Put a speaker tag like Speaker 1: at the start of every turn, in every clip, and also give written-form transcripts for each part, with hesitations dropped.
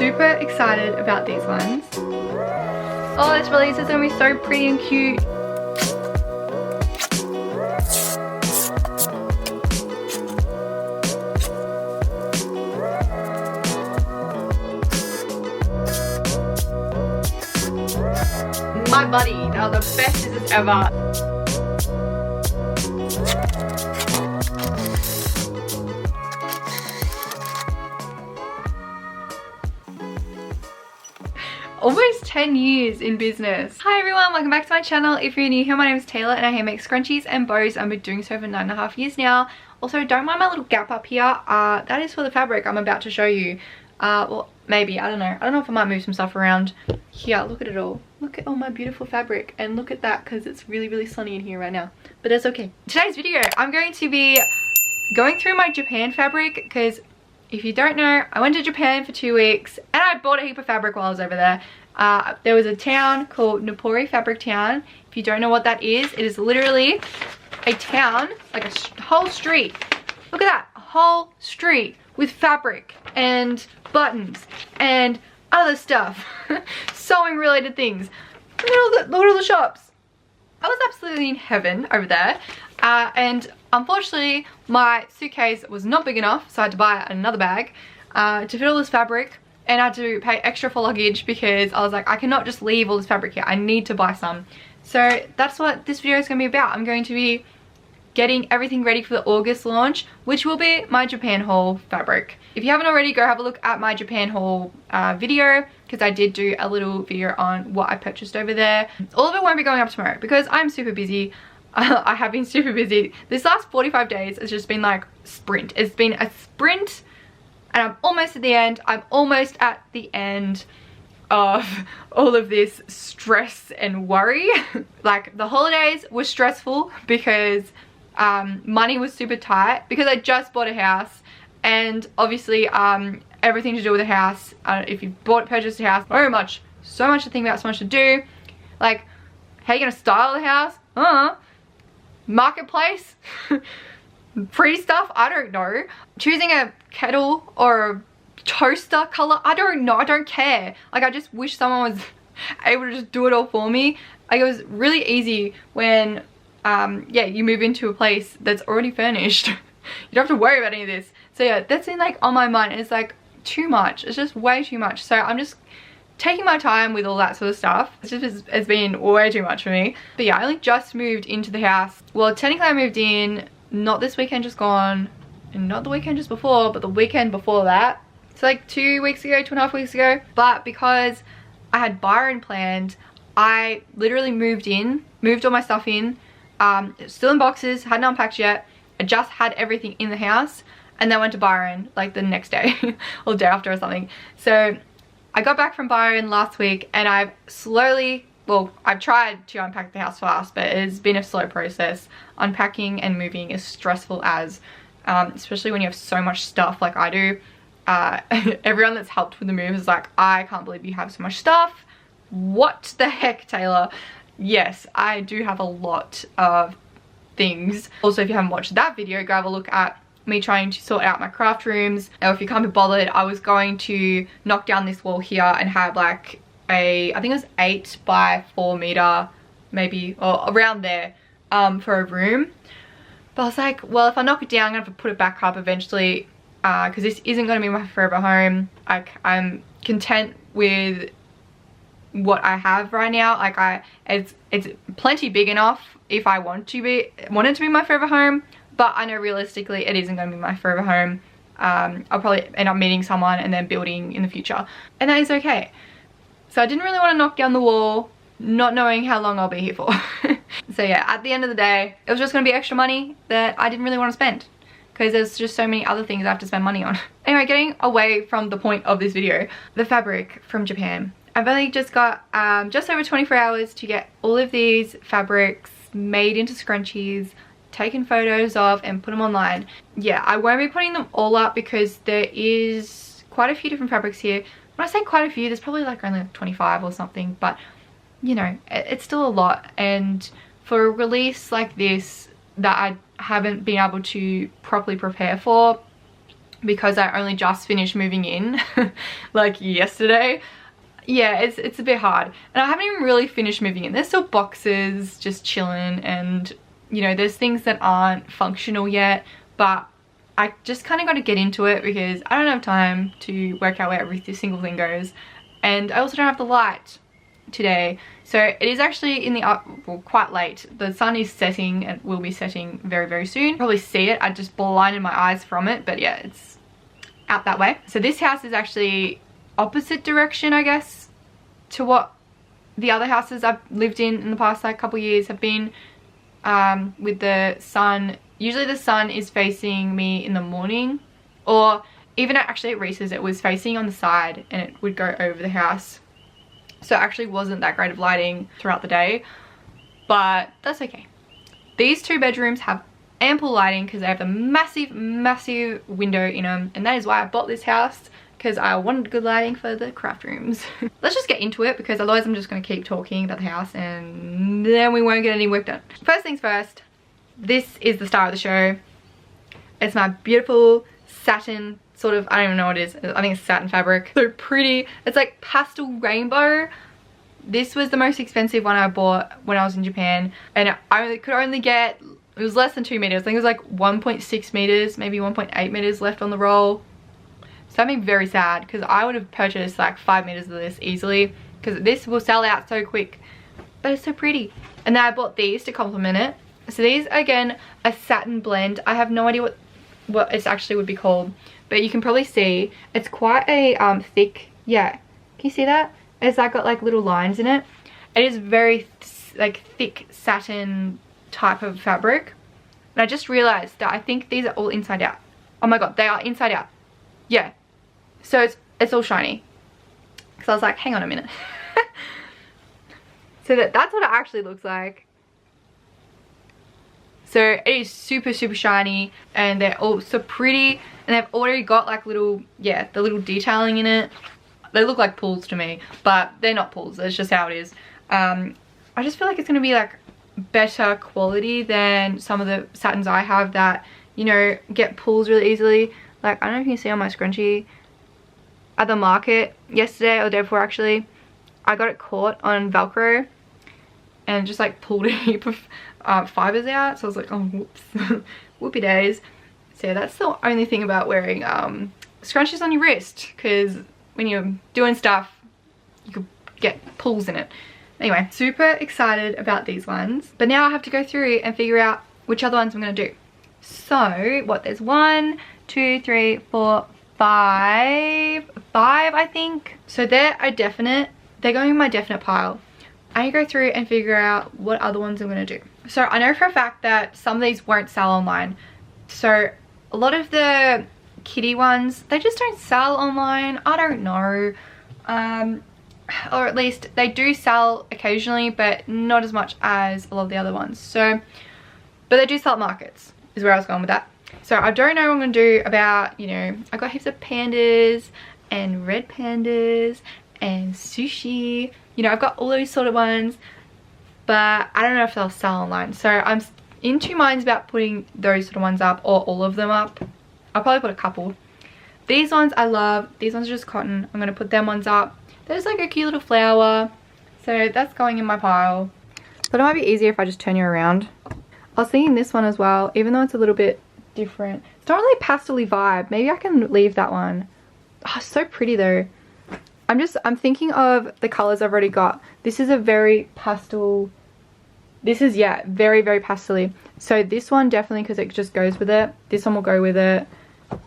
Speaker 1: super excited about these ones. Oh, this release is gonna be so pretty and cute. My buddy, that was the bestest ever. Almost 10 years in business. Hi everyone, welcome back to my channel. If you're new here, my name is Taylor and I make scrunchies and bows. I've been doing so for 9.5 years now. Also, don't mind my little gap up here. That is for the fabric I'm about to show you. Well, maybe, I don't know. I don't know if I might move some stuff around. Here, look at it all. Look at all my beautiful fabric and look at that because it's really sunny in here right now. But that's okay. Today's video, I'm going to be going through my Japan fabric because if you don't know, I went to Japan for 2 weeks and I bought a heap of fabric while I was over there. There was a town called Nippori Fabric Town. If you don't know what that is, it is literally a town, like a whole street. Look at that, a whole street with fabric and buttons and other stuff. Sewing related things. Look at all the shops. I was absolutely in heaven over there. And unfortunately, my suitcase was not big enough, so I had to buy another bag to fit all this fabric. And I had to pay extra for luggage because I was like, I cannot just leave all this fabric here. I need to buy some. So that's what this video is going to be about. I'm going to be getting everything ready for the August launch, which will be my Japan haul fabric. If you haven't already, go have a look at my Japan haul video because I did do a little video on what I purchased over there. All of it won't be going up tomorrow because I'm super busy. I have been super busy. This last 45 days has just been like sprint. It's been a sprint. And I'm almost at the end. I'm almost at the end of all of this stress and worry. Like the holidays were stressful because money was super tight because I just bought a house. And obviously everything to do with the house. If you've purchased a house, so much to think about, so much to do. Like, how are you gonna style the house? Marketplace? Free stuff? I don't know. Choosing a kettle or a toaster color? I don't know. I don't care. Like, I just wish someone was able to just do it all for me. Like, it was really easy when, yeah, you move into a place that's already furnished. You don't have to worry about any of this. So yeah, that's been like on my mind. And it's like too much. It's just way too much. So I'm just taking my time with all that sort of stuff. It's been way too much for me. But yeah, I only just moved into the house. Well, technically I moved in not this weekend just gone, and not the weekend just before, but the weekend before that. It's like 2 weeks ago, 2.5 weeks ago. But because I had Byron planned, I literally moved all my stuff in, still in boxes, hadn't unpacked yet. I just had everything in the house and then went to Byron like the next day or the day after or something. So I got back from Byron last week and I've slowly, well, I've tried to unpack the house fast, but it's been a slow process. Unpacking and moving is stressful as, especially when you have so much stuff like I do. Everyone that's helped with the move is like, I can't believe you have so much stuff. What the heck, Taylor? Yes, I do have a lot of things. Also, if you haven't watched that video, go have a look at me trying to sort out my craft rooms. Or if you can't be bothered, I was going to knock down this wall here and have like I think it was 8 by 4 meter, maybe, or around there, for a room. But I was like, well, if I knock it down, I'm gonna have to put it back up eventually, because this isn't gonna be my forever home. I'm content with what I have right now. Like it's plenty big enough if I want it to be my forever home, but I know realistically it isn't gonna be my forever home. I'll probably end up meeting someone and then building in the future, and that is okay. So I didn't really want to knock down the wall, not knowing how long I'll be here for. So yeah, at the end of the day, it was just going to be extra money that I didn't really want to spend because there's just so many other things I have to spend money on. Anyway, getting away from the point of this video, the fabric from Japan. I've only just got just over 24 hours to get all of these fabrics made into scrunchies, taken photos of and put them online. Yeah, I won't be putting them all up because there is quite a few different fabrics here. When I say quite a few, there's probably like only like 25 or something, but you know, it's still a lot. And for a release like this that I haven't been able to properly prepare for, because I only just finished moving in like yesterday. Yeah, it's a bit hard, and I haven't even really finished moving in. There's still boxes just chilling, and you know, there's things that aren't functional yet, but I just kind of got to get into it because I don't have time to work out where every single thing goes, and I also don't have the light today. So it is actually in the well, quite late. The sun is setting and will be setting very, very soon. Probably see it. I just blinded my eyes from it, but yeah, it's out that way. So this house is actually opposite direction, I guess, to what the other houses I've lived in the past like couple years have been, with the sun. Usually the sun is facing me in the morning, or even actually at Reese's it was facing on the side and it would go over the house. So it actually wasn't that great of lighting throughout the day, but that's okay. These two bedrooms have ample lighting because they have a massive, massive window in them, and that is why I bought this house, because I wanted good lighting for the craft rooms. Let's just get into it, because otherwise I'm just going to keep talking about the house and then we won't get any work done. First things first, this is the star of the show. It's my beautiful satin sort of, I don't even know what it is. I think it's satin fabric. So pretty. It's like pastel rainbow. This was the most expensive one I bought when I was in Japan, and I could only get, it was less than 2 meters. I think it was like 1.6 meters, maybe 1.8 meters left on the roll. So that made me very sad, because I would have purchased like 5 meters of this easily, because this will sell out so quick. But it's so pretty. And then I bought these to complement it. So these, again, a satin blend. I have no idea what it actually would be called, but you can probably see it's quite a thick, yeah, can you see that? It's like got like little lines in it. It is very like thick satin type of fabric. And I just realized that I think these are all inside out. Oh my god, they are inside out. Yeah, so it's all shiny, because I was like, hang on a minute. So that's what it actually looks like. So it is super, super shiny, and they're all so pretty, and they've already got like little, yeah, the little detailing in it. They look like pools to me, but they're not pools. That's just how it is. I just feel like it's going to be like better quality than some of the satins I have that, you know, get pulls really easily. Like, I don't know if you can see on my scrunchie, at the market yesterday, or the day before actually, I got it caught on Velcro and just like pulled a heap of fibers out. So I was like, oh, whoops. Whoopie days. So yeah, that's the only thing about wearing scrunchies on your wrist, because when you're doing stuff, you could get pulls in it. Anyway, super excited about these ones. But now I have to go through and figure out which other ones I'm going to do. So, what, there's 1, 2, 3, 4, 5, I think. So they're a definite, they're going in my definite pile. I need to go through and figure out what other ones I'm going to do. So I know for a fact that some of these won't sell online. So a lot of the kitty ones, they just don't sell online. I don't know. Or at least they do sell occasionally, but not as much as a lot of the other ones. So, but they do sell at markets, is where I was going with that. So I don't know what I'm going to do about, you know, I got heaps of pandas and red pandas and sushi. You know, I've got all those sort of ones, but I don't know if they'll sell online. So I'm in two minds about putting those sort of ones up, or all of them up. I'll probably put a couple. These ones I love. These ones are just cotton. I'm going to put them ones up. There's like a cute little flower. So that's going in my pile. But it might be easier if I just turn you around. I was thinking this one as well, even though it's a little bit different. It's not really a pastel-y vibe. Maybe I can leave that one. Oh, so pretty though. I'm thinking of the colors I've already got. This is a very pastel. This is, yeah, very, very pastel-y. So this one definitely, because it just goes with it. This one will go with it.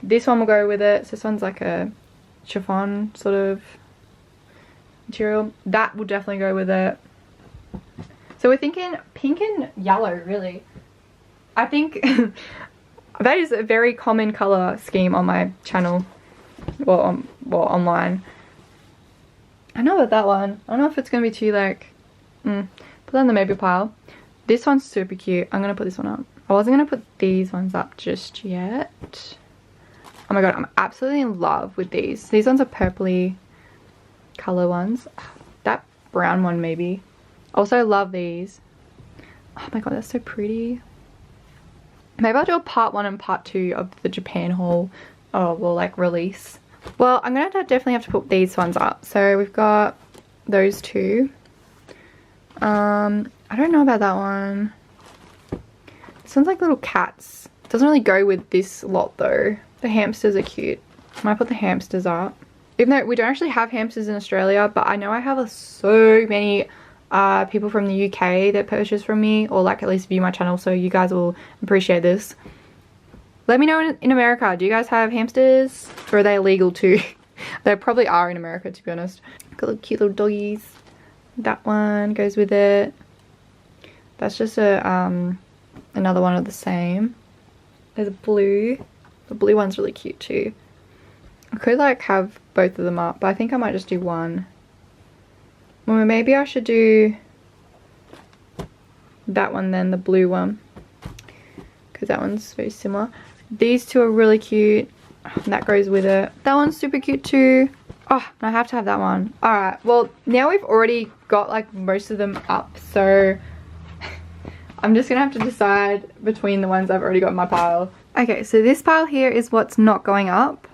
Speaker 1: This one will go with it. So this one's like a chiffon sort of material. That will definitely go with it. So we're thinking pink and yellow, really. I think that is a very common color scheme on my channel. Well, online. I know about that one. I don't know if it's going to be too like, put that in the maybe pile. This one's super cute. I'm going to put this one up. I wasn't going to put these ones up just yet. Oh my god, I'm absolutely in love with these. These ones are purpley color ones. That brown one maybe. Also love these. Oh my god, that's so pretty. Maybe I'll do a part 1 and part 2 of the Japan haul oh, well, like release. Well, I'm gonna definitely have to put these ones up. So we've got those two. I don't know about that one. It sounds like little cats. It doesn't really go with this lot though. The hamsters are cute. I might put the hamsters up. Even though we don't actually have hamsters in Australia, but I know I have so many people from the UK that purchase from me, or like at least view my channel, so you guys will appreciate this. Let me know in America, do you guys have hamsters? Or are they illegal too? They probably are in America, to be honest. Got little cute little doggies. That one goes with it. That's just a another one of the same. There's a blue. The blue one's really cute too. I could like have both of them up, but I think I might just do one. Well, maybe I should do that one then, the blue one, because that one's very similar. These two are really cute. That goes with it. That one's super cute too. Oh, I have to have that one. Alright, well, now we've already got like most of them up, so I'm just gonna have to decide between the ones I've already got in my pile. Okay, so this pile here is what's not going up,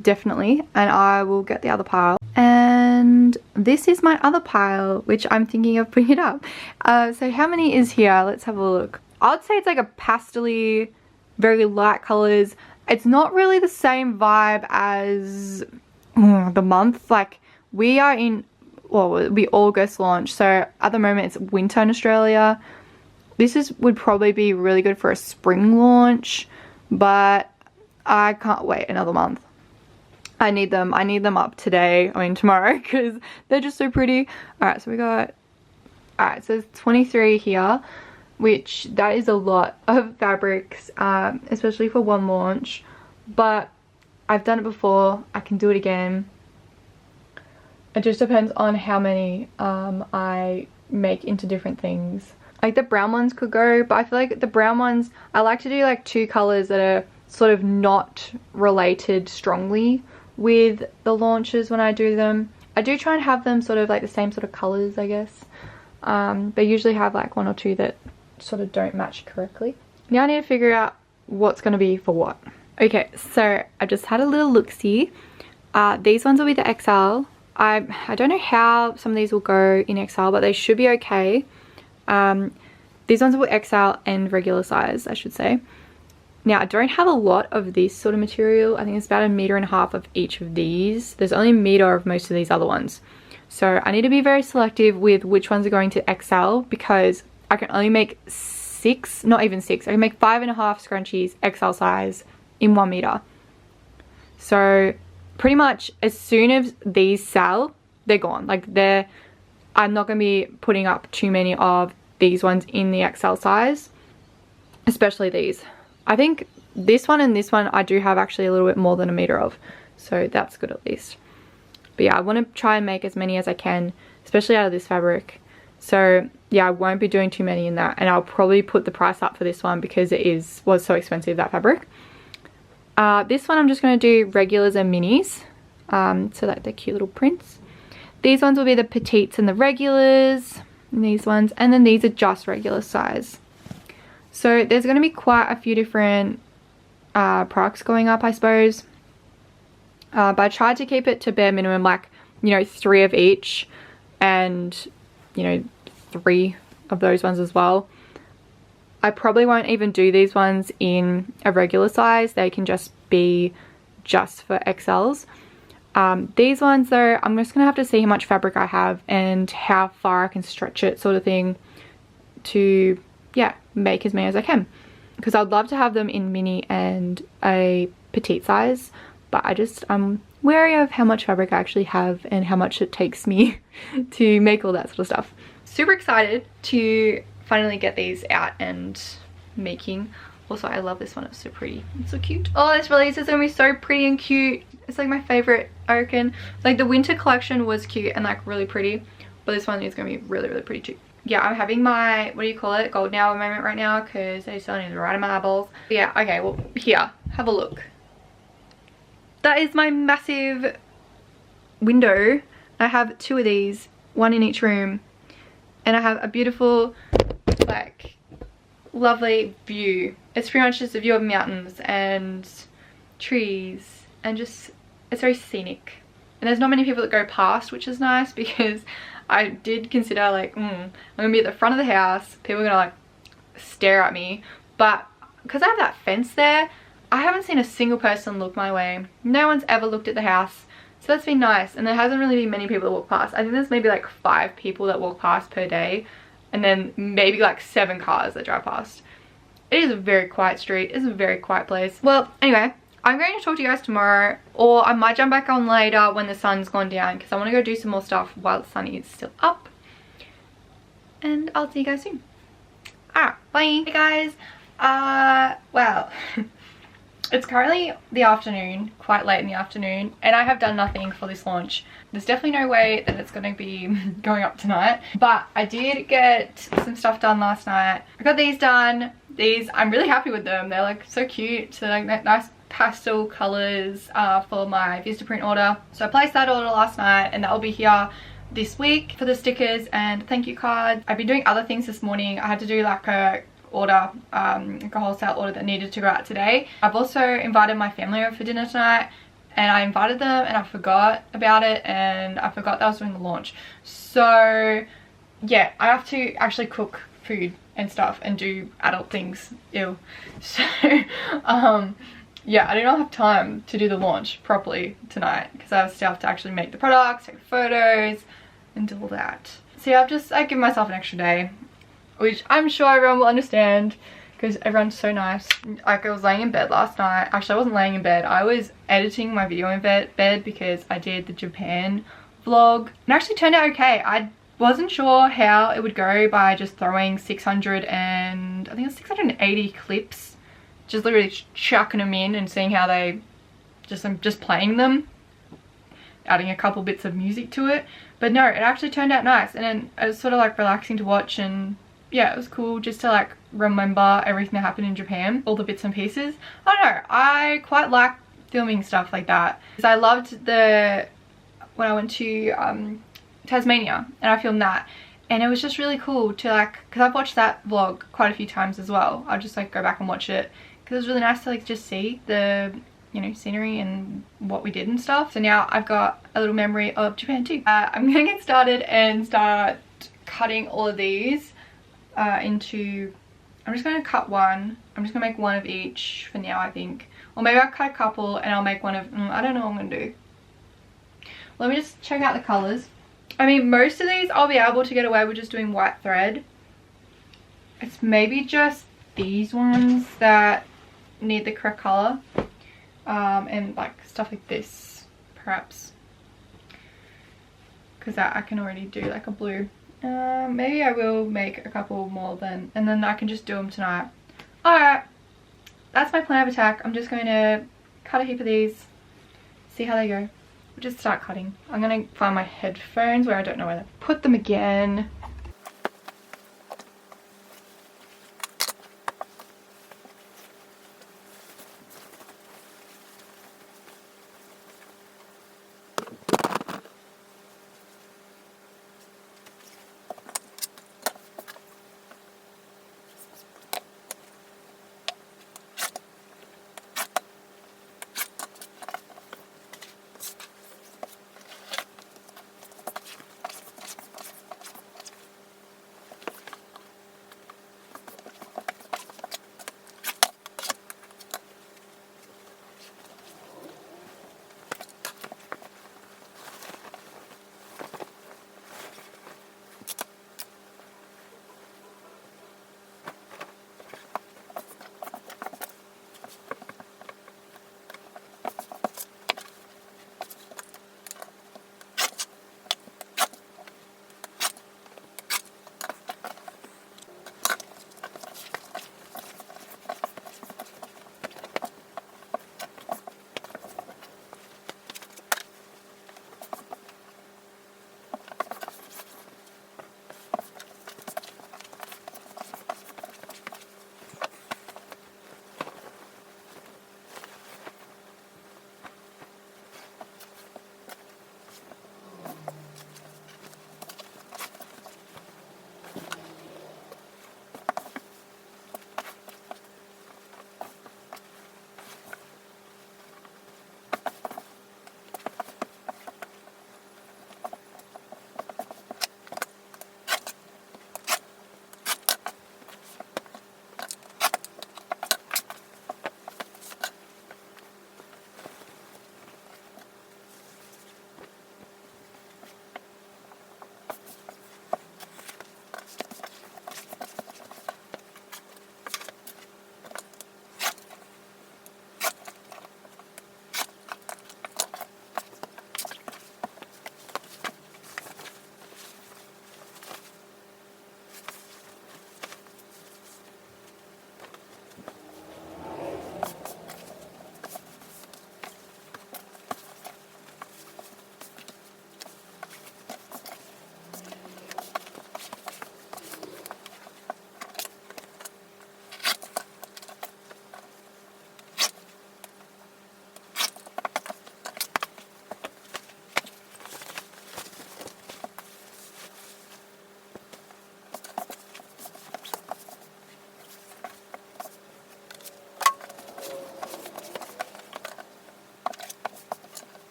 Speaker 1: definitely, and I will get the other pile. And this is my other pile, which I'm thinking of putting it up. So how many is here? Let's have a look. I'd say it's like a pastel-y, very light colors. It's not really the same vibe as the month. Like, we are in, well, it'll be August launch, so at the moment it's winter in Australia. This would probably be really good for a spring launch, but I can't wait another month. I need them up today, I mean tomorrow, because they're just so pretty. Alright, so we got, alright, so there's 23 here, which that is a lot of fabrics, especially for one launch, but I've done it before, I can do it again. It just depends on how many I make into different things. Like the brown ones could go, but I feel like the brown ones, I like to do like two colors that are sort of not related strongly with the launches when I do them. I do try and have them sort of like the same sort of colors, I guess. They usually have like one or two that sort of don't match correctly. Now I need to figure out what's going to be for what. Okay, so I just had a little look-see. These ones will be the XL. I don't know how some of these will go in XL, but they should be okay. These ones will be XL and regular size, I should say. Now, I don't have a lot of this sort of material. I think it's about 1.5 meters of each of these. There's only 1 meter of most of these other ones. So I need to be very selective with which ones are going to XL, because I can only make 6, not even 6. I can make 5.5 scrunchies XL size in 1 meter. So pretty much as soon as these sell, they're gone. Like I'm not going to be putting up too many of these ones in the XL size, especially these. I think this one and this one I do have actually a little bit more than 1 meter of, so that's good at least. But yeah, I want to try and make as many as I can, especially out of this fabric. So yeah, I won't be doing too many in that, and I'll probably put the price up for this one because it was so expensive, that fabric. This one I'm just going to do regulars and minis, so like the cute little prints. These ones will be the petites and the regulars, and these ones, and then these are just regular size. So there's going to be quite a few different products going up, I suppose. But I tried to keep it to bare minimum, like, you know, 3 of each, and, you know, 3 of those ones as well. I probably won't even do these ones in a regular size. They can just be just for XLs. These ones though, I'm just going to have to see how much fabric I have and how far I can stretch it, sort of thing, to, yeah, make as many as I can, because I'd love to have them in mini and a petite size, but I'm wary of how much fabric I actually have and how much it takes me to make all that sort of stuff. Super excited to finally get these out and making. Also, I love this one, it's so pretty, it's so cute. Oh, this release is gonna be so pretty and cute. It's like my favorite, I reckon. Like the winter collection was cute and like really pretty, but this one is gonna be really, really pretty too. Yeah, I'm having my, what do you call it, golden hour moment right now, because they still need to right in my eyeballs. But yeah, okay, well, here, have a look. That is my massive window. I have 2 of these, 1 in each room, and I have a beautiful, like, lovely view. It's pretty much just a view of mountains and trees, and just, it's very scenic. And there's not many people that go past, which is nice, because I did consider like, I'm gonna be at the front of the house, people are gonna like stare at me, but because I have that fence there, I haven't seen a single person look my way. No one's ever looked at the house, so that's been nice. And there hasn't really been many people that walk past. I think there's maybe like 5 people that walk past per day, and then maybe like 7 cars that drive past. It is a very quiet street. It's a very quiet place. Well, anyway, I'm going to talk to you guys tomorrow, or I might jump back on later when the sun's gone down, because I want to go do some more stuff while the sun is still up. And I'll see you guys soon. Alright, bye. Hey guys, well, it's currently the afternoon, quite late in the afternoon, and I have done nothing for this launch. There's definitely no way that it's going to be going up tonight, but I did get some stuff done last night. I got these done. These, I'm really happy with them. They're like so cute. So like nice pastel colors for my Vistaprint order. So I placed that order last night, and that will be here this week for the stickers and thank you cards. I've been doing other things this morning. I had to do like a order, like a wholesale order that needed to go out today. I've also invited my family over for dinner tonight, and I invited them and I forgot about it, and I forgot that I was doing the launch. So yeah, I have to actually cook food and stuff and do adult things. Ew. So yeah, I do not have time to do the launch properly tonight, because I still have to actually make the products, take photos, and do all that. So yeah, I give myself an extra day, which I'm sure everyone will understand, because everyone's so nice. Like, I was laying in bed last night. Actually, I wasn't laying in bed. I was editing my video in bed because I did the Japan vlog. It actually turned out okay. I wasn't sure how it would go by just throwing 680 clips. Just literally chucking them in and seeing how they, I'm just playing them, adding a couple bits of music to it. But no, it actually turned out nice, and then it was sort of like relaxing to watch, and yeah, it was cool just to like remember everything that happened in Japan, all the bits and pieces. I don't know, I quite like filming stuff like that, because I loved when I went to Tasmania and I filmed that, and it was just really cool to like, because I've watched that vlog quite a few times as well. I'll just like go back and watch it, because it was really nice to like just see the, you know, scenery and what we did and stuff. So now I've got a little memory of Japan too. I'm gonna get started and start cutting all of these into, I'm just gonna cut one. I'm just gonna make one of each for now, I think. Or maybe I'll cut a couple and I'll make one of, I don't know what I'm gonna do. Let me just check out the colors. I mean, most of these I'll be able to get away with just doing white thread. It's maybe just these ones that need the correct color, and like stuff like this perhaps, because I can already do like a blue. Maybe I will make a couple more then, and then I can just do them tonight. Alright, that's my plan of attack. I'm just going to cut a heap of these, see how they go. We'll just start cutting. I'm going to find my headphones where I don't know where to put them again.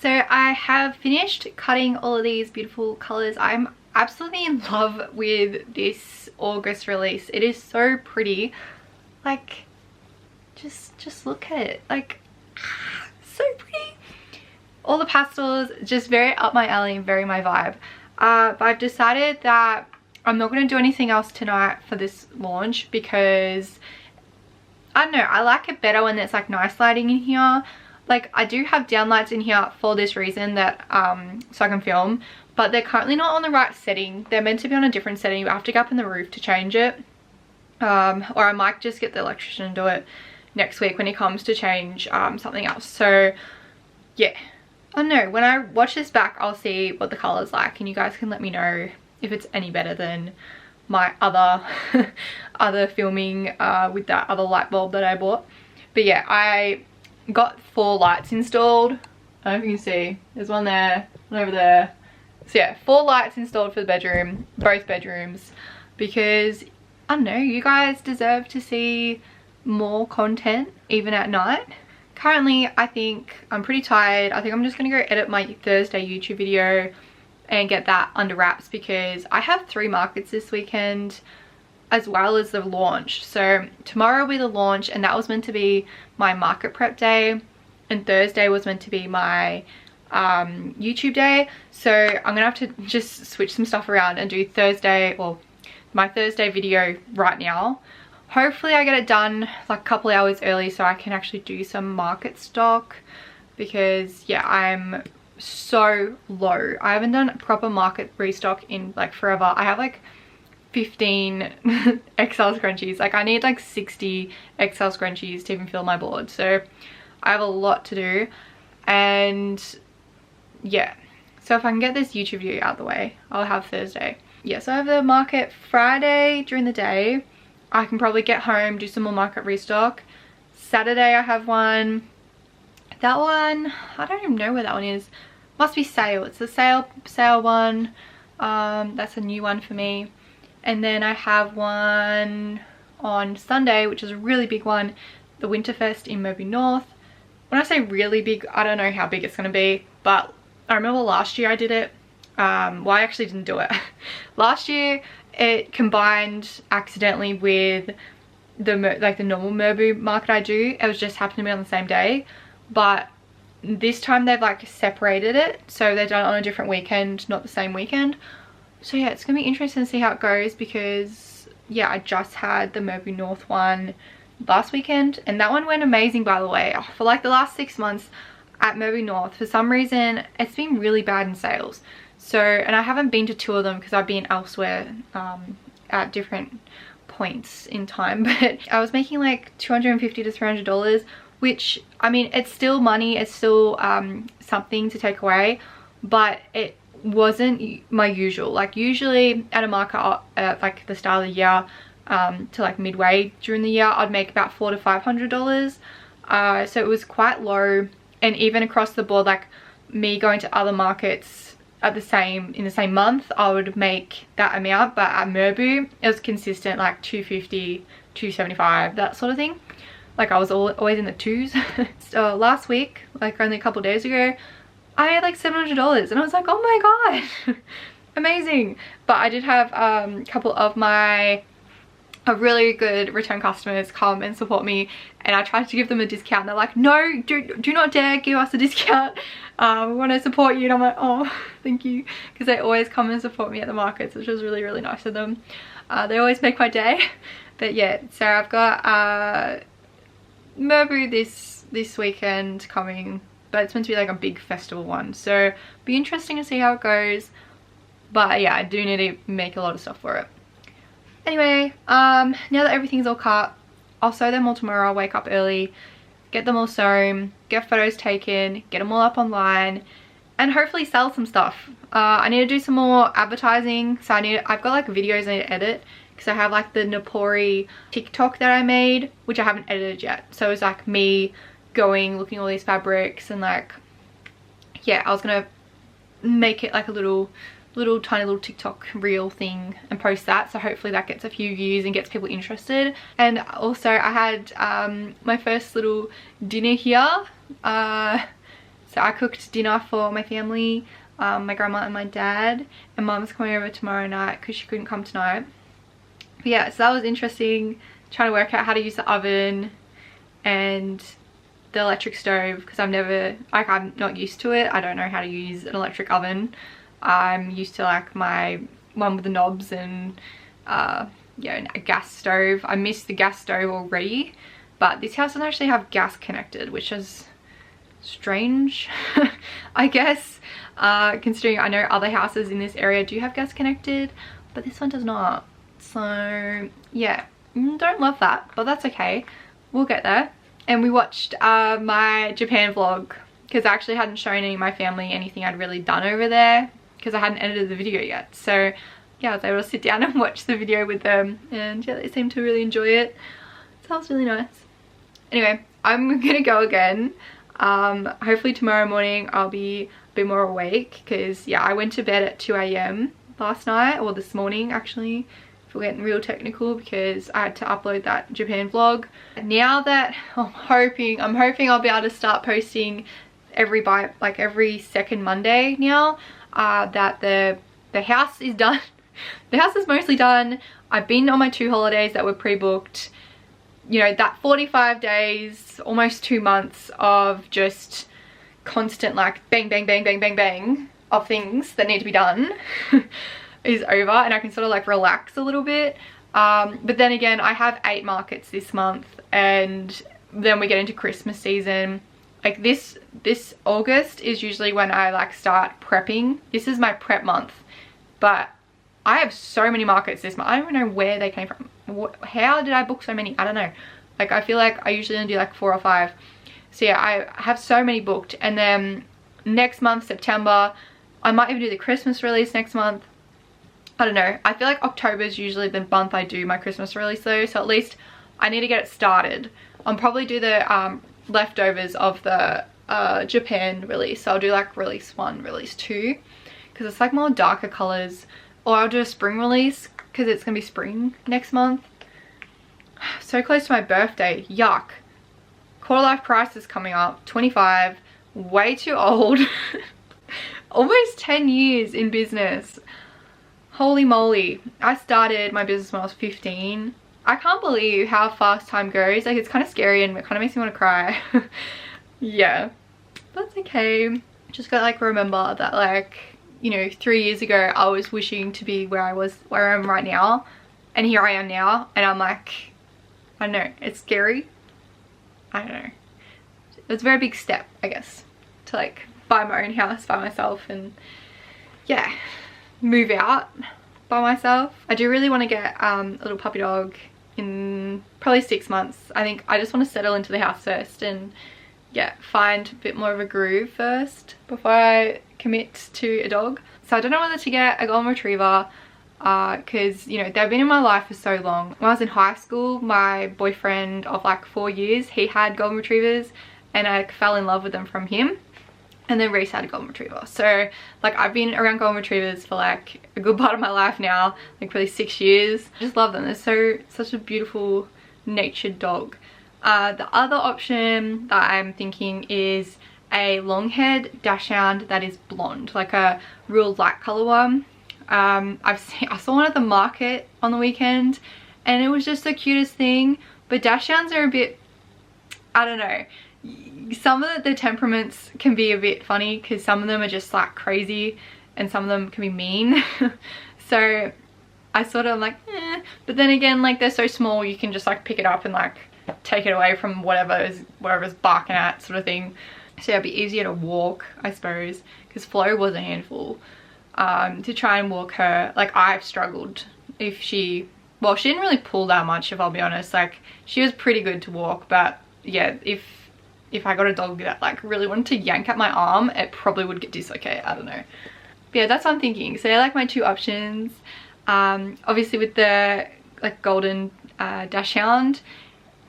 Speaker 1: So I have finished cutting all of these beautiful colors. I'm absolutely in love with this August release. It is so pretty. Like, just look at it. Like, so pretty. All the pastels, just very up my alley and very my vibe. But I've decided that I'm not going to do anything else tonight for this launch because I don't know, I like it better when there's like nice lighting in here. Like, I do have down lights in here for this reason, that so I can film, but they're currently not on the right setting. They're meant to be on a different setting, but I have to go up in the roof to change it. Or I might just get the electrician to do it next week when he comes to change something else. So yeah, I don't know, when I watch this back I'll see what the color's like and you guys can let me know if it's any better than my other other filming with that other light bulb that I bought. But yeah, I got 4 lights installed. I don't know if you can see, there's one there, one over there. So yeah, 4 lights installed for the bedroom, both bedrooms, because I don't know, you guys deserve to see more content even at night. Currently I think I'm pretty tired. I think I'm just gonna go edit my Thursday YouTube video and get that under wraps because I have 3 markets this weekend as well as the launch. So tomorrow will be the launch and that was meant to be my market prep day, and Thursday was meant to be my YouTube day. So I'm gonna have to just switch some stuff around and do Thursday, or my Thursday video right now. Hopefully I get it done like a couple hours early so I can actually do some market stock, because yeah, I'm so low. I haven't done proper market restock in like forever. I have like 15 XL scrunchies. Like I need like 60 XL scrunchies to even fill my board. So I have a lot to do, and yeah, so if I can get this YouTube video out of the way, I'll have Thursday. Yeah, so I have the market Friday during the day. I can probably get home, do some more market restock. Saturday I have one. That one, I don't even know where that one is. Must be sale. It's the sale one. That's a new one for me. And then I have one on Sunday, which is a really big one, the Winterfest in Madebytaylahrose North. When I say really big, I don't know how big it's going to be, but I remember last year I did it. Well, I actually didn't do it. Last year it combined accidentally with the normal Madebytaylahrose market I do. It was just happened to be on the same day, but this time they've like separated it, so they've done it on a different weekend, not the same weekend. So yeah, it's gonna be interesting to see how it goes, because yeah, I just had the Madebytaylahrose North one last weekend and that one went amazing, by the way. For like the last 6 months at Madebytaylahrose North, for some reason it's been really bad in sales. So, and I haven't been to 2 of them because I've been elsewhere at different points in time, but I was making like $250 to $300, which, I mean, it's still money, it's still something to take away, but it wasn't my usual. Like usually at a market at like the start of the year to like midway during the year, I'd make about $400 to $500. So it was quite low, and even across the board, like me going to other markets at in the same month, I would make that amount, but at Madebytaylahrose it was consistent, like $250, $275, that sort of thing. Like I was always in the 2s. So last week, like only a couple days ago, I had like $700 and I was like, oh my god, amazing. But I did have a couple of my really good return customers come and support me, and I tried to give them a discount. They're like, no, do not dare give us a discount. We want to support you. And I'm like, oh, thank you, because they always come and support me at the markets, which was really, really nice of them. They always make my day. But yeah, so I've got Madebytaylahrose this weekend coming, but it's meant to be like a big festival one, so be interesting to see how it goes. But yeah, I do need to make a lot of stuff for it. Anyway, now that everything's all cut, I'll sew them all tomorrow. I'll wake up early, get them all sewn, get photos taken, get them all up online, and hopefully sell some stuff. I need to do some more advertising, so I've got like videos I need to edit, because I have like the Napori TikTok that I made, which I haven't edited yet. So it's like me going, looking at all these fabrics, and like, yeah, I was gonna make it like a little tiny little TikTok reel thing and post that, so hopefully that gets a few views and gets people interested. And also I had my first little dinner here, so So I cooked dinner for my family, my grandma and my dad, and Mum's coming over tomorrow night because she couldn't come tonight. But yeah, so that was interesting, trying to work out how to use the oven and the electric stove, because I'm not used to it. I don't know how to use an electric oven. I'm used to like my one with the knobs and yeah, a gas stove. I miss the gas stove already, but this house doesn't actually have gas connected, which is strange I guess, considering I know other houses in this area do have gas connected, but this one does not. So yeah, don't love that, but that's okay, we'll get there. And we watched my Japan vlog, because I actually hadn't shown any of my family anything I'd really done over there, because I hadn't edited the video yet. So yeah, I was able to sit down and watch the video with them, and yeah, they seemed to really enjoy it. So that was really nice. Anyway, I'm gonna go again. Hopefully tomorrow morning I'll be a bit more awake, because yeah, I went to bed at 2 AM last night, or this morning actually, if we're getting real technical, because I had to upload that Japan vlog. Now that I'm hoping I'll be able to start posting every second Monday now, that the house is done. The house is mostly done. I've been on my 2 holidays that were pre-booked. You know, that 45 days, almost 2 months of just constant like bang, bang, bang, bang, bang, bang of things that need to be done is over, and I can sort of like relax a little bit. But then again, I have 8 markets this month, and then we get into Christmas season. Like this August is usually when I like start prepping. This is my prep month, but I have so many markets this month. I don't even know where they came from. How did I book so many? I don't know. Like I feel like I usually only do like 4 or 5. So yeah, I have so many booked. And then next month, September, I might even do the Christmas release next month. I don't know. I feel like October is usually the month I do my Christmas release though. So at least I need to get it started. I'll probably do the leftovers of the Japan release. So I'll do like release 1, release 2, because it's like more darker colors. Or I'll do a spring release, because it's gonna be spring next month. So close to my birthday, yuck. Quarter life crisis coming up, 25, way too old. Almost 10 years in business. Holy moly. I started my business when I was 15. I can't believe how fast time goes. Like, it's kind of scary and it kind of makes me want to cry. Yeah, that's okay. Just gotta like remember that, like, you know, 3 years ago I was wishing to be where I am right now, and here I am now, and I'm like, I don't know, it's scary. I don't know, it's a very big step, I guess, to like buy my own house by myself and yeah, move out by myself. I do really want to get a little puppy dog in probably 6 months. I think I just want to settle into the house first and yeah, find a bit more of a groove first before I commit to a dog. So I don't know whether to get a golden retriever, because you know, they've been in my life for so long. When I was in high school, my boyfriend of like 4 years, he had golden retrievers, and I fell in love with them from him. And then Reese had a golden retriever. So like I've been around golden retrievers for like a good part of my life now, like probably 6 years. I just love them. They're such a beautiful natured dog. The other option that I'm thinking is a long-haired dachshund that is blonde, like a real light color one. I saw one at the market on the weekend, and it was just the cutest thing. But dachshunds are a bit, I don't know, some of the temperaments can be a bit funny, because some of them are just like crazy and some of them can be mean. So I sort of like but then again, like they're so small, you can just like pick it up and like take it away from whatever's barking at, sort of thing. So it'd be easier to walk, I suppose, because Flo was a handful. To try and walk her, like I've struggled. If she didn't really pull that much, if I'll be honest. Like she was pretty good to walk, but yeah, if I got a dog that like really wanted to yank at my arm, it probably would get dislocated. I don't know. But yeah, that's what I'm thinking. So they're like my 2 options. Obviously with the like golden dachshund,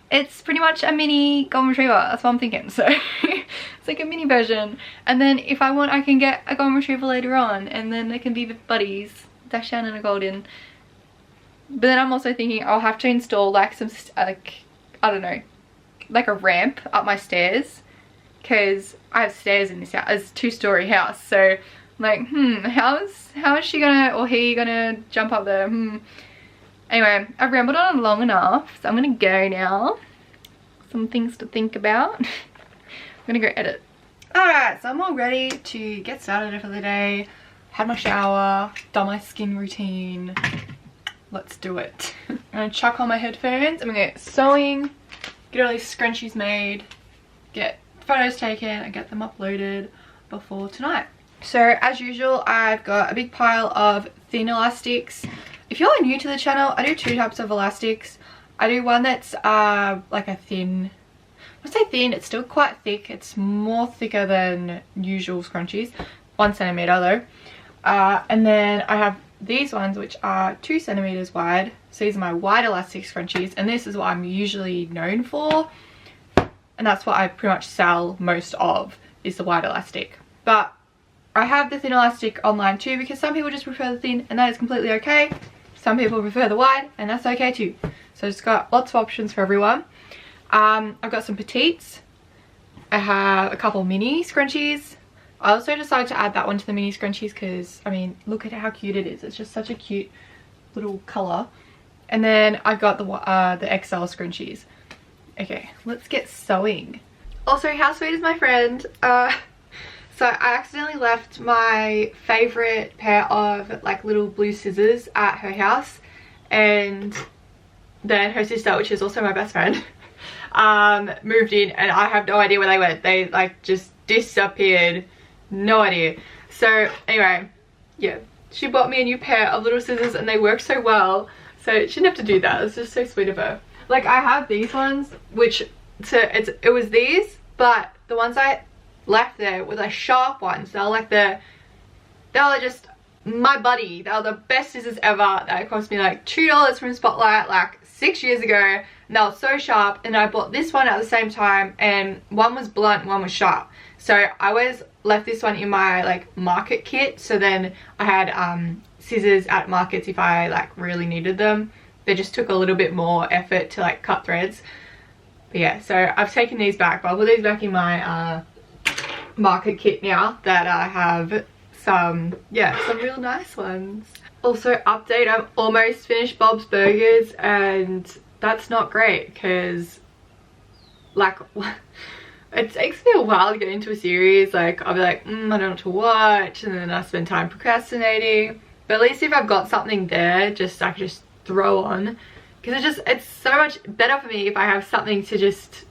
Speaker 1: it's pretty much a mini golden retriever. That's what I'm thinking. So it's like a mini version. And then if I want, I can get a golden retriever later on, and then they can be buddies, dachshund and a golden. But then I'm also thinking I'll have to install like some like, I don't know, like a ramp up my stairs, because I have stairs in this house. It's a 2-story house, so I'm like, how is she gonna, or he gonna jump up there? Anyway, I've rambled on long enough, so I'm gonna go now. Some things to think about. I'm gonna go edit. Alright, so I'm all ready to get started for the day. Had my shower, done my skin routine. Let's do it. I'm gonna chuck on my headphones. I'm gonna get sewing, get all these scrunchies made, get photos taken, and get them uploaded before tonight. So as usual, I've got a big pile of thin elastics. If you're new to the channel, I do 2 types of elastics. I do one that's like a thin, I say thin, it's still quite thick. It's more thicker than usual scrunchies, 1 centimeter though. And then I have these ones which are 2 centimeters wide. So these are my wide elastic scrunchies, and this is what I'm usually known for. And that's what I pretty much sell most of, is the wide elastic. But I have the thin elastic online too, because some people just prefer the thin, and that is completely okay. Some people prefer the wide, and that's okay too. So it's got lots of options for everyone. I've got some petites. I have a couple mini scrunchies. I also decided to add that one to the mini scrunchies because, I mean, look at how cute it is. It's just such a cute little colour. And then I've got the XL scrunchies. Okay, let's get sewing. Also, how sweet is my friend? So I accidentally left my favourite pair of like little blue scissors at her house, and then her sister, which is also my best friend, moved in, and I have no idea where they went. They like just disappeared. No idea. So anyway, yeah, she bought me a new pair of little scissors, and they work so well. So she didn't have to do that. It's just so sweet of her. Like, I have these ones, which it was these, but the ones I left there were the sharp ones. They were just my buddy. They were the best scissors ever. They cost me like $2 from Spotlight like 6 years ago, and they were so sharp. And I bought this one at the same time, and one was blunt, one was sharp. So I always left this one in my like market kit, so then I had scissors at markets if I like really needed them. They just took a little bit more effort to like cut threads. But yeah, so I've taken these back, but I'll put these back in my market kit now that I have some real nice ones. Also, update, I'm almost finished Bob's Burgers, and that's not great because like it takes me a while to get into a series. Like, I'll be like, I don't know what to watch, and then I spend time procrastinating. But at least if I've got something there, I can just throw on, because it's so much better for me if I have something to just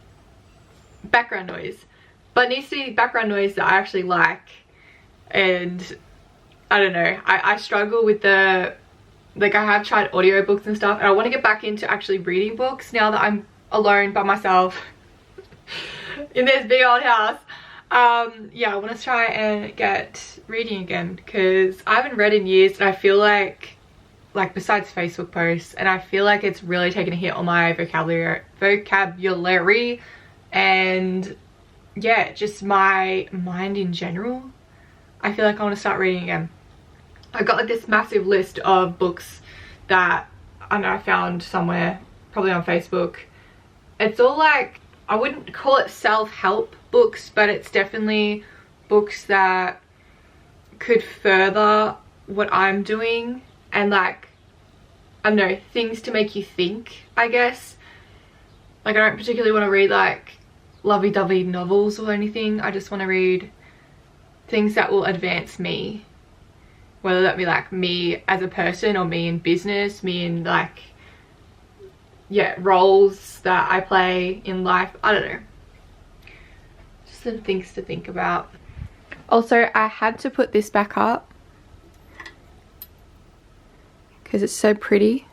Speaker 1: background noise. But it needs to be background noise that I actually like. And I don't know, I struggle with I have tried audiobooks and stuff, and I want to get back into actually reading books now that I'm alone by myself in this big old house. Yeah, I want to try and get reading again, because I haven't read in years, and I feel like besides Facebook posts, and I feel like it's really taken a hit on my vocabulary, and yeah, just my mind in general. I feel like I want to start reading again. I got like this massive list of books that I found somewhere, probably on Facebook. It's all like, I wouldn't call it self-help books, but it's definitely books that could further what I'm doing, and like, I don't know, things to make you think, I guess. Like, I don't particularly want to read like lovey-dovey novels or anything. I just want to read things that will advance me, whether that be like me as a person, or me in business, me in like, yeah, roles that I play in life. I don't know, just some things to think about. Also, I had to put this back up because it's so pretty.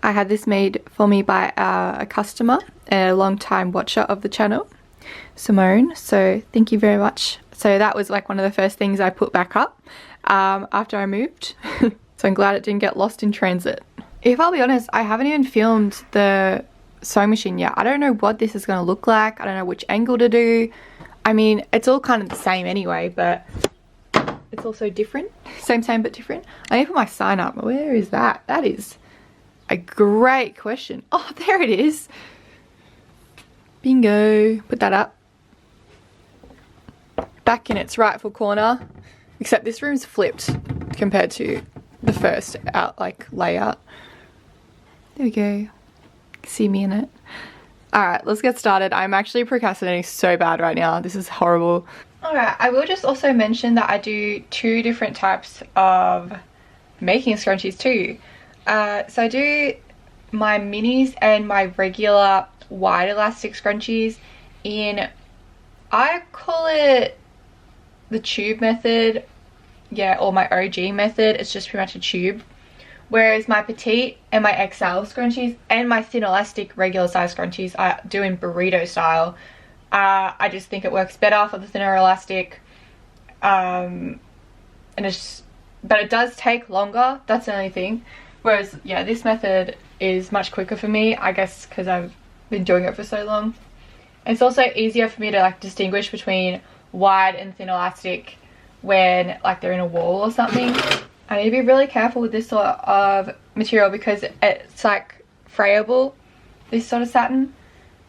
Speaker 1: I had this made for me by a customer, a long time watcher of the channel, Simone, so thank you very much. So that was like one of the first things I put back up after I moved. So I'm glad it didn't get lost in transit. If I'll be honest, I haven't even filmed the sewing machine yet. I don't know what this is going to look like. I don't know which angle to do. I mean, it's all kind of the same anyway, but it's also different. Same but different. I need to put my sign up. Where is that? That is a great question. Oh, there it is. Bingo. Put that up. back in its rightful corner, except this room's flipped compared to the first layout. There we go. See me in it. Alright, let's get started. I'm actually procrastinating so bad right now. This is horrible. Alright, I will just also mention that I do 2 different types of making scrunchies too. So I do my minis and my regular wide elastic scrunchies in, I call it the tube method, yeah, or my OG method. It's just pretty much a tube. Whereas my petite and my XL scrunchies and my thin elastic regular size scrunchies I do in burrito style. I just think it works better for the thinner elastic, and but it does take longer. That's the only thing. Whereas, yeah, this method is much quicker for me, I guess because I've been doing it for so long. And it's also easier for me to like distinguish between wide and thin elastic when like they're in a wall or something. I need to be really careful with this sort of material because it's like frayable, this sort of satin.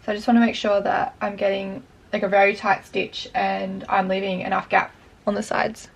Speaker 1: So I just want to make sure that I'm getting like a very tight stitch and I'm leaving enough gap on the sides.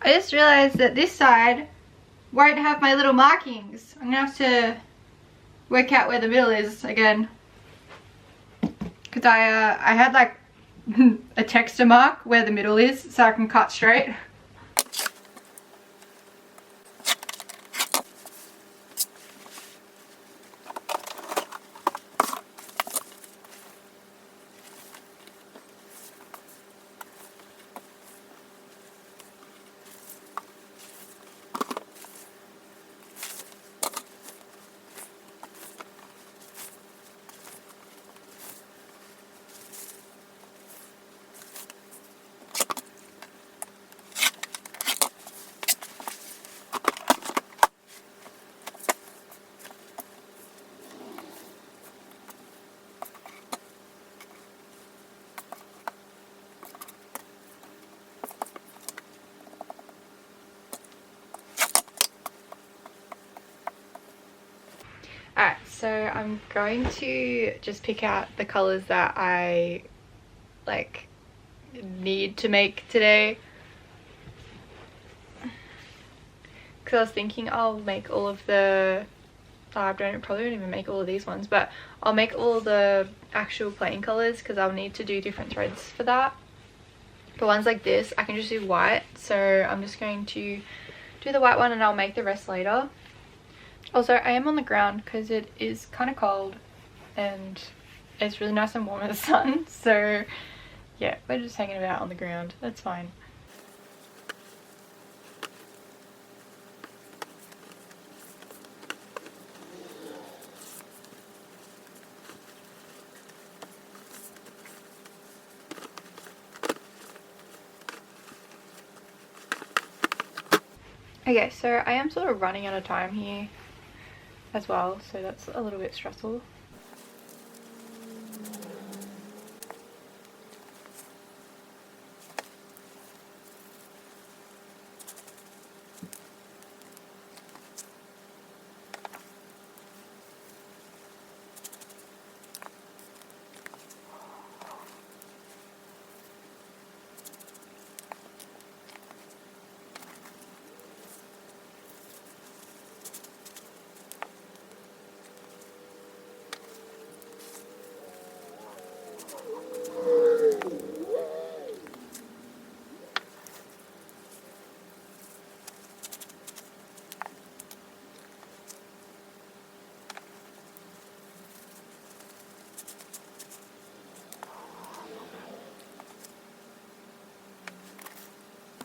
Speaker 1: I just realized that this side won't have my little markings. I'm gonna have to work out where the middle is again. Because I had like a texture mark where the middle is so I can cut straight. Alright, so I'm going to just pick out the colours that I like need to make today. Because I was thinking I'll make all of the, probably won't even make all of these ones, but I'll make all the actual plain colours because I'll need to do different threads for that. For ones like this, I can just do white, so I'm just going to do the white one and I'll make the rest later. Also, I am on the ground because it is kind of cold and it's really nice and warm in the sun, so yeah, we're just hanging about on the ground. That's fine. Okay, so I am sort of running out of time here as well, so that's a little bit stressful.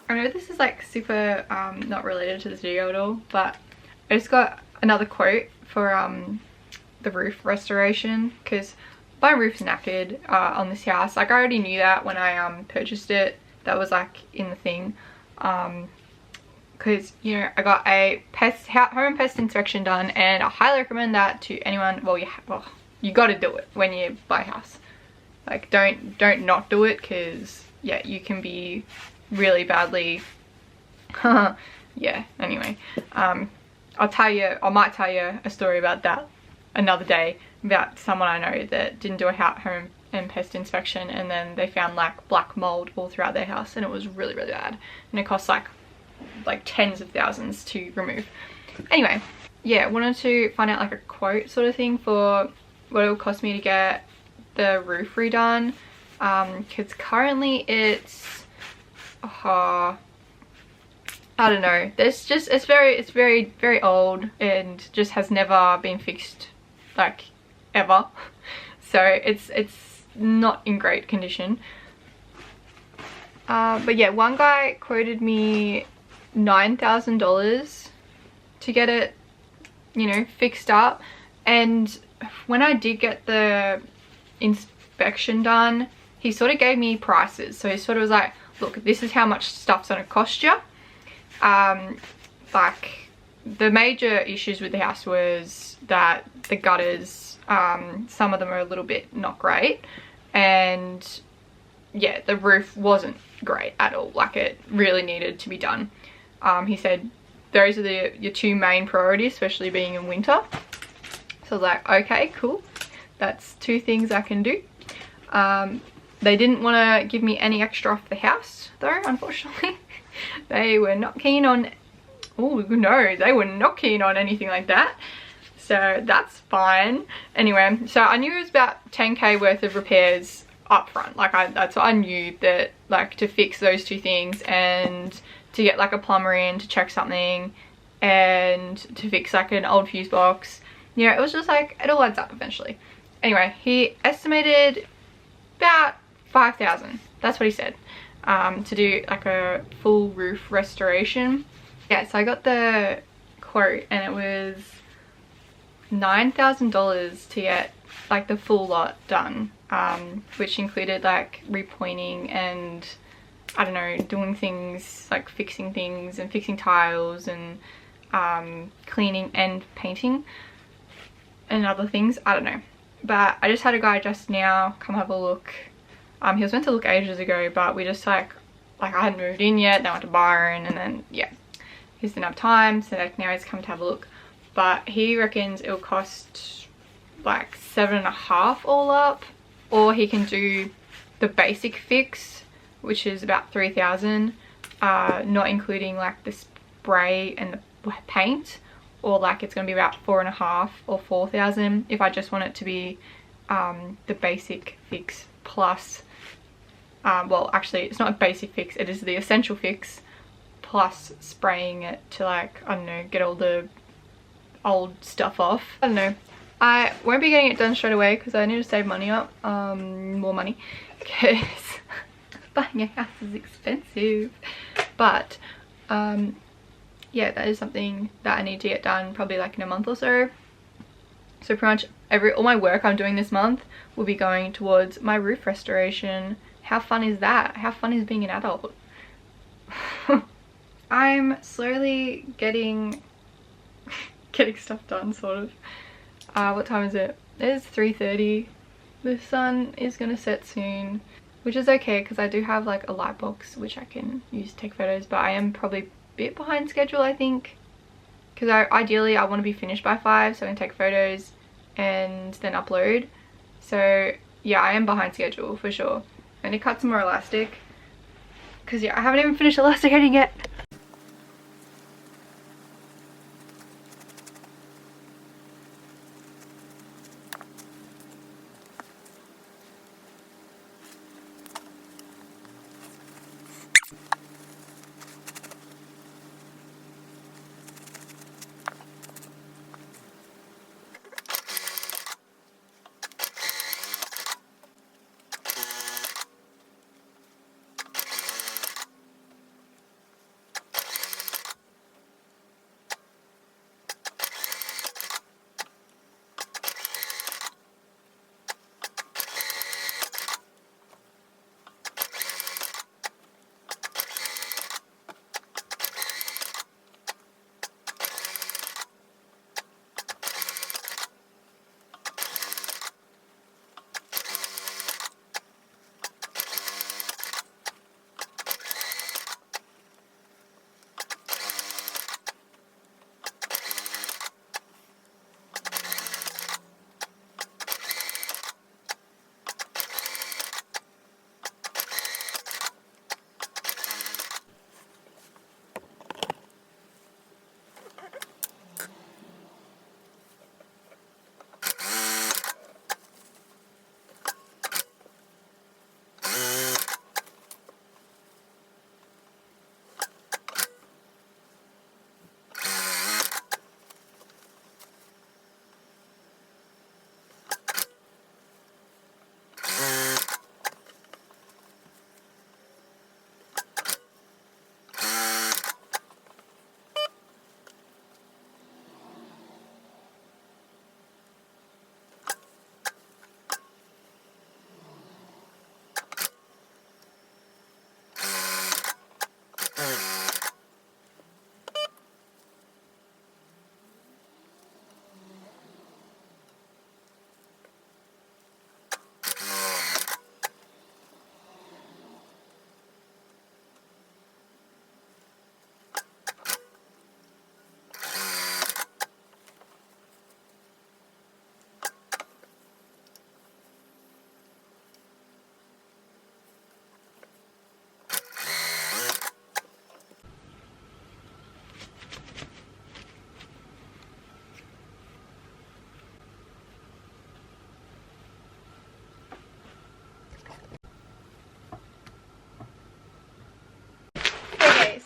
Speaker 1: I know this is like super not related to this video at all, but I just got another quote for the roof restoration because my roof's knackered on this house. Like I already knew that when I purchased it. That was like in the thing, because you know I got a home pest inspection done, and I highly recommend that to anyone. Well, you got to do it when you buy a house. Like don't not do it, because yeah, you can be really badly yeah, anyway, I might tell you a story about that another day, about someone I know that didn't do a home and pest inspection, and then they found like black mold all throughout their house, and it was really bad, and it cost like tens of thousands to remove. Anyway, yeah, wanted to find out like a quote sort of thing for what it would cost me to get the roof redone, because currently it's I don't know, there's just it's very old and just has never been fixed like ever, so it's not in great condition. But yeah, one guy quoted me $9,000 to get it, you know, fixed up, and when I did get the inspection done, he sort of gave me prices. So he sort of was like, look, this is how much stuff's gonna cost you. Like the major issues with the house was that the gutters, some of them are a little bit not great, and yeah, the roof wasn't great at all. Like it really needed to be done. He said those are your two main priorities, especially being in winter. So I was like, okay, cool, that's two things I can do. They didn't want to give me any extra off the house though, unfortunately. They were not keen on, oh no, they were not keen on anything like that. So that's fine. Anyway, so I knew it was about 10k worth of repairs up front. Like that's what I knew, that like to fix those two things and to get like a plumber in to check something and to fix like an old fuse box. You know, it was just like, it all adds up eventually. Anyway, he estimated about 5,000. That's what he said. To do like a full roof restoration. Yeah, so I got the quote and it was $9,000 to get like the full lot done, which included like repointing and I don't know, doing things like fixing things and fixing tiles and cleaning and painting and other things. I don't know, but I just had a guy just now come have a look. He was meant to look ages ago, but we just like I hadn't moved in yet. Then I went to Byron and then yeah, he didn't have time, so like now he's come to have a look. But he reckons it'll cost like 7.5 all up, or he can do the basic fix, which is about 3,000, not including like the spray and the paint, or like it's gonna be about 4.5 or 4,000 if I just want it to be the basic fix plus well, actually it's not a basic fix, it is the essential fix plus spraying it to like, I don't know, get all the old stuff off. I don't know, I won't be getting it done straight away because I need to save money up, more money, because buying a house is expensive. But yeah, that is something that I need to get done probably like in a month or so. So pretty much all my work I'm doing this month will be going towards my roof restoration. How fun is that? How fun is being an adult? I'm slowly getting stuff done, sort of. What time is it? It is 3:30. The sun is gonna set soon, which is okay because I do have like a light box which I can use to take photos, but I am probably a bit behind schedule, I think, because ideally I want to be finished by 5 so I can take photos and then upload. So yeah, I am behind schedule for sure. I need to cut some more elastic because yeah, I haven't even finished elasticating yet.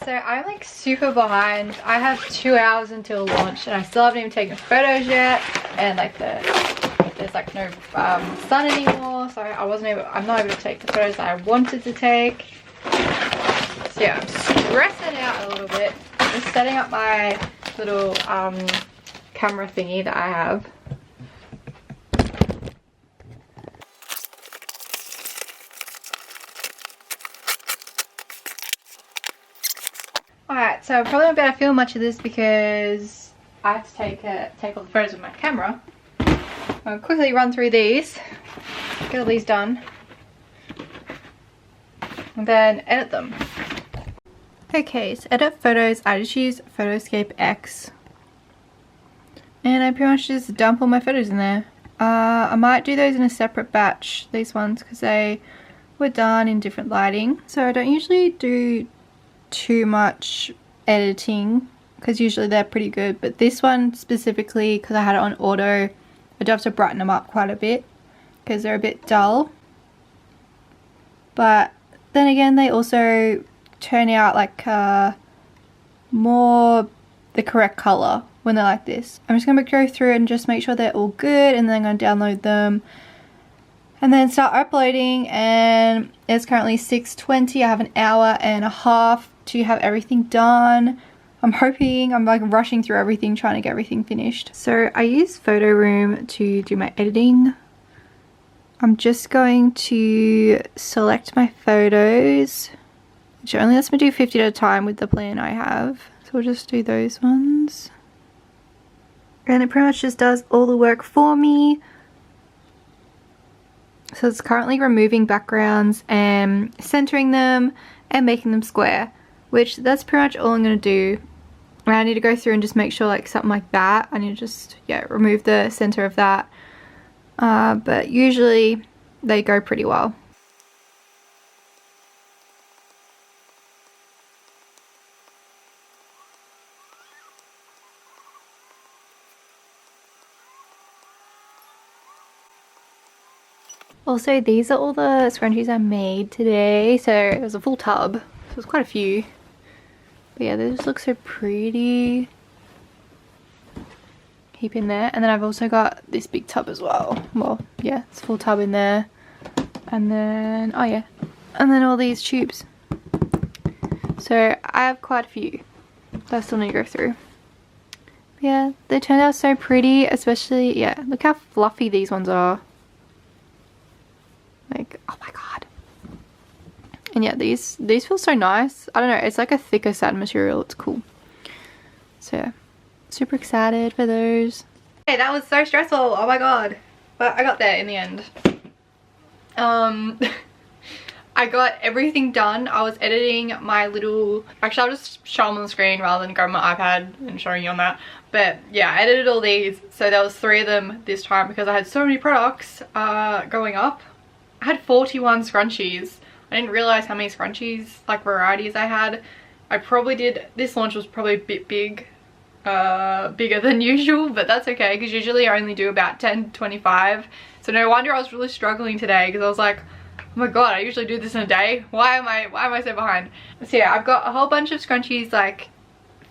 Speaker 1: so I'm like super behind. I have 2 hours until launch and I still haven't even taken photos yet, and like there's like no sun anymore, so I'm not able to take the photos that I wanted to take. So yeah, I'm stressing out a little bit. I'm just setting up my little camera thingy that I have. Alright, so I'm probably not going to film much of this because I have to take all the photos with my camera. I'll quickly run through these, get all these done, and then edit them. Okay, so edit photos, I just use Photoscape X. And I pretty much just dump all my photos in there. I might do those in a separate batch, these ones, because they were done in different lighting. So I don't usually do too much editing because usually they're pretty good, but this one specifically, because I had it on auto, I do have to brighten them up quite a bit because they're a bit dull. But then again, they also turn out like more the correct color when they're like this. I'm just going to go through and just make sure they're all good, and then I'm going to download them and then start uploading. And it's currently 6:20. I have an hour and a half to have everything done. I'm like rushing through everything, trying to get everything finished. So I use Photo Room to do my editing. I'm just going to select my photos, which only lets me do 50 at a time with the plan I have. So we'll just do those ones. And it pretty much just does all the work for me. So it's currently removing backgrounds and centering them and making them square, which that's pretty much all I'm going to do. And I need to go through and just make sure like something like that. I need to just, yeah, remove the center of that. But usually they go pretty well. Also, these are all the scrunchies I made today. So it was a full tub, so it was quite a few. But yeah, they just look so pretty. Keep in there. And then I've also got this big tub as well. Well, yeah, it's a full tub in there. And then, oh yeah, and then all these tubes. So I have quite a few that I still need to go through. But yeah, they turned out so pretty, especially, yeah, look how fluffy these ones are. Like, oh my god. And yeah, these feel so nice. I don't know, it's like a thicker satin material. It's cool. So yeah, super excited for those. Hey, that was so stressful. Oh my god. But I got there in the end. I got everything done. I was editing my little, actually I'll just show them on the screen rather than grab my iPad and showing you on that. But yeah, I edited all these. So there was 3 of them this time because I had so many products going up. I had 41 scrunchies. I didn't realize how many scrunchies, like varieties I had. I probably did, this launch was probably a bit bigger than usual, but that's okay because usually I only do about 10 to 25. So no wonder I was really struggling today because I was like, oh my god, I usually do this in a day. Why am I so behind? So yeah, I've got a whole bunch of scrunchies like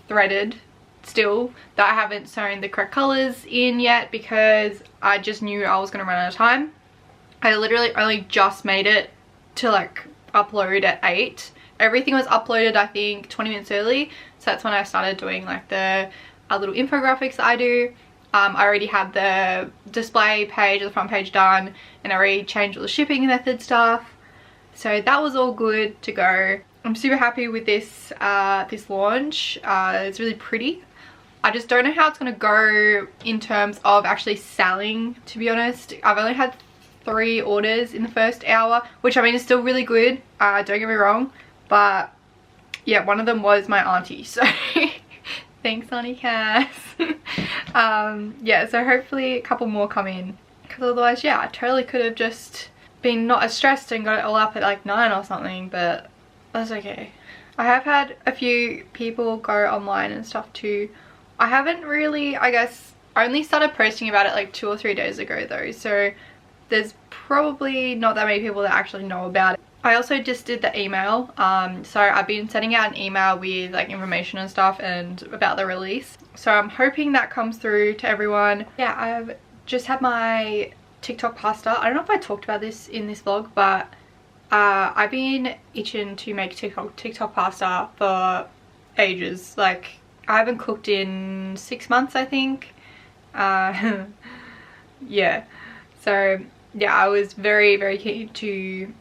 Speaker 1: threaded still that I haven't sewn the correct colors in yet because I just knew I was going to run out of time. I literally only just made it to like upload at 8. Everything was uploaded I think 20 minutes early, so that's when I started doing like the little infographics that I do. I already had the display page, the front page done, and I already changed all the shipping method stuff, so that was all good to go. I'm super happy with this this launch. It's really pretty. I just don't know how it's going to go in terms of actually selling, to be honest. I've only had 3 orders in the first hour, which I mean is still really good, don't get me wrong, but yeah, one of them was my auntie, so thanks Auntie Cass. Yeah, so hopefully a couple more come in, because otherwise yeah, I totally could have just been not as stressed and got it all up at like 9 or something, but that's okay. I have had a few people go online and stuff too. I haven't really, I guess, I only started posting about it like 2 or 3 days ago though, so there's probably not that many people that actually know about it. I also just did the email. So I've been sending out an email with like information and stuff and about the release. So I'm hoping that comes through to everyone. Yeah, I've just had my TikTok pasta. I don't know if I talked about this in this vlog, but I've been itching to make TikTok pasta for ages. Like, I haven't cooked in 6 months, I think. Yeah, so yeah, I was very keen to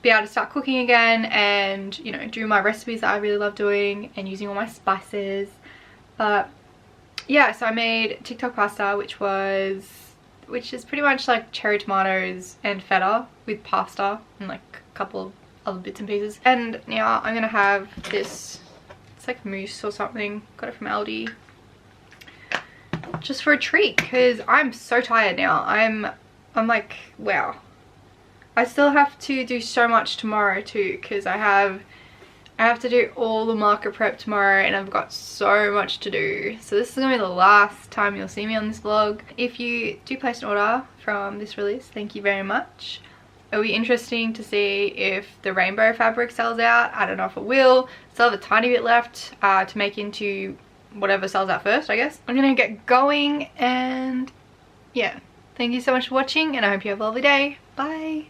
Speaker 1: be able to start cooking again and, you know, do my recipes that I really love doing and using all my spices. But yeah, so I made TikTok pasta, which is pretty much like cherry tomatoes and feta with pasta and like a couple of other bits and pieces. And now I'm gonna have this, it's like mousse or something, got it from Aldi, just for a treat because I'm so tired now. I'm like, wow. I still have to do so much tomorrow too, because I have to do all the market prep tomorrow and I've got so much to do. So this is gonna be the last time you'll see me on this vlog. If you do place an order from this release, thank you very much. It'll be interesting to see if the rainbow fabric sells out. I don't know if it will. Still have a tiny bit left to make into whatever sells out first, I guess. I'm gonna get going and yeah. Thank you so much for watching and I hope you have a lovely day. Bye.